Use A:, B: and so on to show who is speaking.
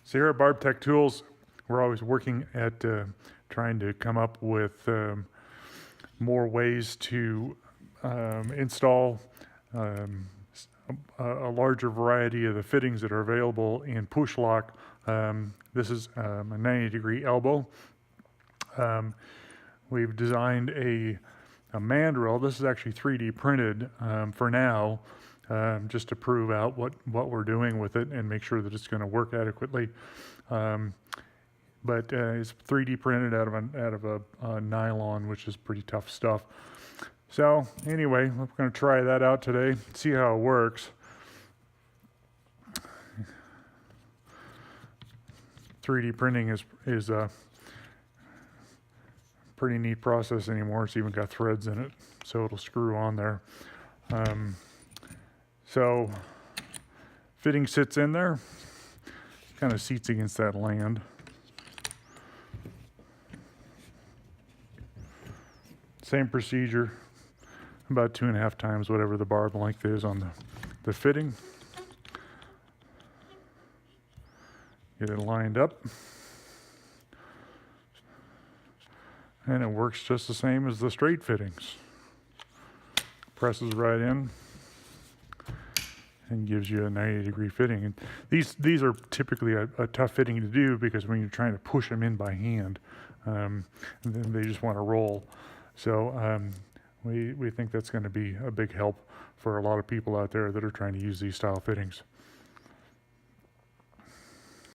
A: So here at Barb-Tech Tools, we're always working at trying to come up with more ways to install a larger variety of the fittings that are available in push-lok. This is a 90-degree elbow. We've designed a mandrel. This is actually 3D printed for now, just to prove out what we're doing with it and make sure that it's going to work adequately. But it's 3D printed out of a nylon, which is pretty tough stuff. So anyway, we're going to try that out today, see how it works. 3D printing is a pretty neat process anymore. It's even got threads in it, so it'll screw on there. So fitting sits in there, kind of seats against that land. Same procedure, about 2.5 times whatever the barb length is on the fitting. Get it lined up. And it works just the same as the straight fittings. Presses right in and gives you a 90-degree fitting. And these are typically a tough fitting to do because when you're trying to push them in by hand, and then they just want to roll. So we think that's going to be a big help for a lot of people out there that are trying to use these style fittings.